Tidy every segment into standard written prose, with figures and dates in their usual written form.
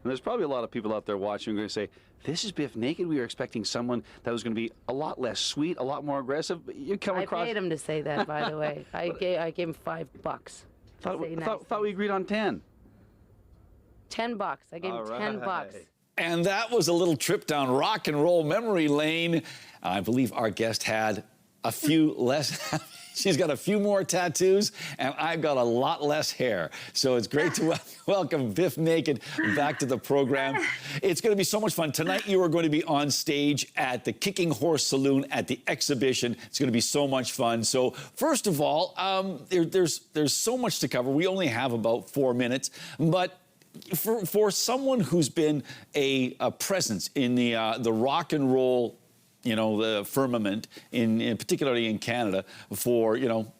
there's probably a lot of people out there watching who are going to say, this is Bif Naked. We were expecting someone that was going to be a lot less sweet, a lot more aggressive. But you come across... I paid him to say that, by the way. I gave him $5. Thought we agreed on 10. $10. I gave him $10. And that was a little trip down rock and roll memory lane. I believe our guest had a few less... She's got a few more tattoos, and I've got a lot less hair. So it's great to welcome Bif Naked back to the program. It's going to be so much fun. Tonight, you are going to be on stage at the Kicking Horse Saloon at the exhibition. It's going to be so much fun. So first of all, there's so much to cover. We only have about 4 minutes, but for someone who's been a presence in the rock and roll, you know, the firmament, particularly in Canada, for, you know,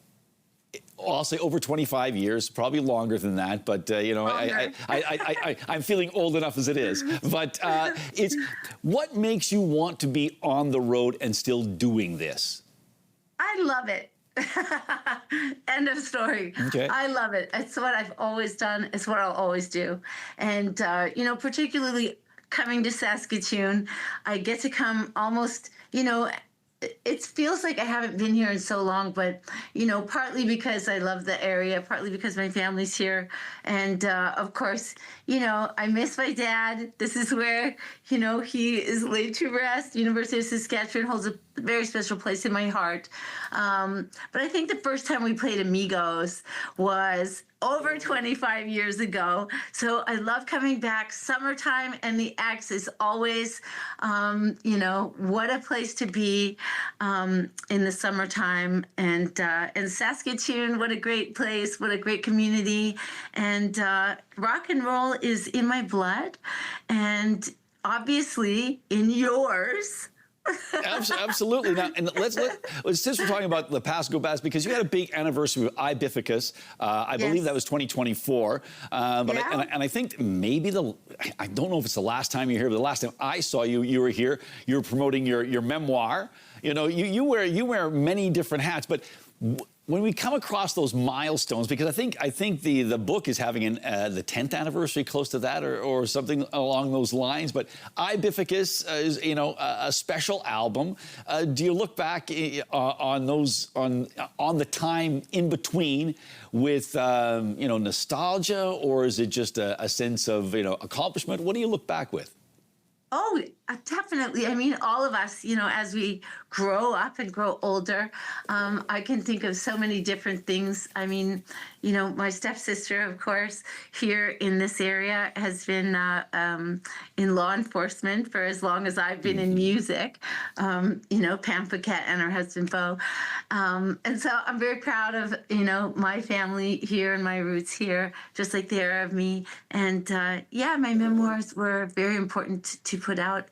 I'll say over 25 years, probably longer than that, but, you know, I'm feeling old enough as it is. But it's what makes you want to be on the road and still doing this? I love it. End of story. Okay. I love it. It's what I've always done. It's what I'll always do. And, you know, particularly coming to Saskatoon, I get to come almost, you know, it feels like I haven't been here in so long, but, you know, partly because I love the area, partly because my family's here. And, of course, you know, I miss my dad. This is where, you know, he is laid to rest. University of Saskatchewan holds a very special place in my heart. But I think the first time we played Amigos was over 25 years ago. So I love coming back. Summertime and the X is always, you know, what a place to be in the summertime. And Saskatoon, what a great place, what a great community. And rock and roll is in my blood and obviously in yours. Absolutely. Now, and since we're talking about the past, go back, because you had a big anniversary with Ibifficus. I believe that was 2024. But yeah. I think maybe I don't know if it's the last time you're here, but the last time I saw you, you were here. You were promoting your memoir. You know, you wear many different hats, but when we come across those milestones, because I think the book is having the 10th anniversary, close to that, or something along those lines. But Ibifficus is, you know, a special album. Do you look back on those on the time in between with you know, nostalgia, or is it just a sense of, you know, accomplishment? What do you look back with? Oh, definitely. I mean, all of us, you know, as we grow up and grow older, I can think of so many different things. I mean, you know, my stepsister, of course, here in this area has been in law enforcement for as long as I've been in music, you know, Pam Paquette and her husband, Beau. And so I'm very proud of, you know, my family here and my roots here, just like they are of me. And yeah, my memoirs were very important to put out.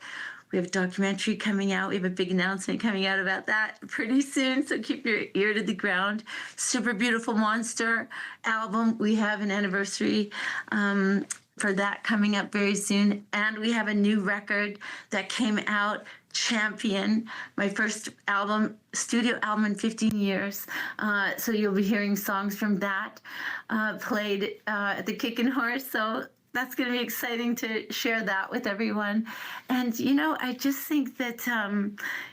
We have a documentary coming out. We have a big announcement coming out about that pretty soon, so keep your ear to the ground. Super Beautiful Monster album. We have an anniversary for that coming up very soon. And we have a new record that came out, Champion, my first album, studio album in 15 years. So you'll be hearing songs from that played at the Kicking Horse. So that's going to be exciting to share that with everyone. And, you know, I just think that,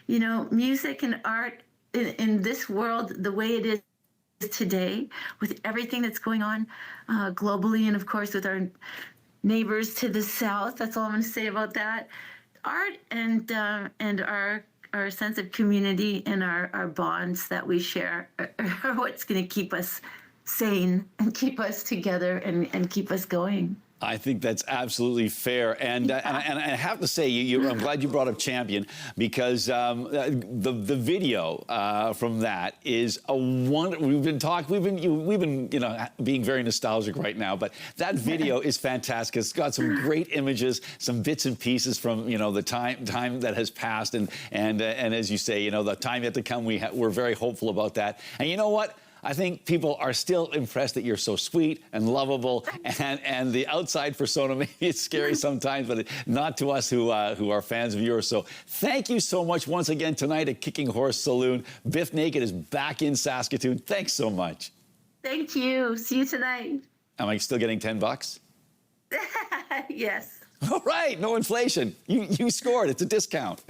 you know, music and art in this world, the way it is today, with everything that's going on globally, and of course with our neighbors to the south, that's all I'm going to say about that. Art and our sense of community and our bonds that we share are what's going to keep us sane and keep us together and keep us going. I think that's absolutely fair, and I have to say, I'm glad you brought up Champion, because the video from that is a wonder. We've been you know, being very nostalgic right now, but that video is fantastic. It's got some great images, some bits and pieces from, you know, the time that has passed, and as you say, you know, the time yet to come. We're very hopeful about that, and you know what? I think people are still impressed that you're so sweet and lovable, and the outside persona, maybe it's scary sometimes, but not to us who are fans of yours. So thank you so much once again tonight at Kicking Horse Saloon. Bif Naked is back in Saskatoon. Thanks so much. Thank you. See you tonight. Am I still getting $10? Yes. All right, no inflation. You scored. It's a discount.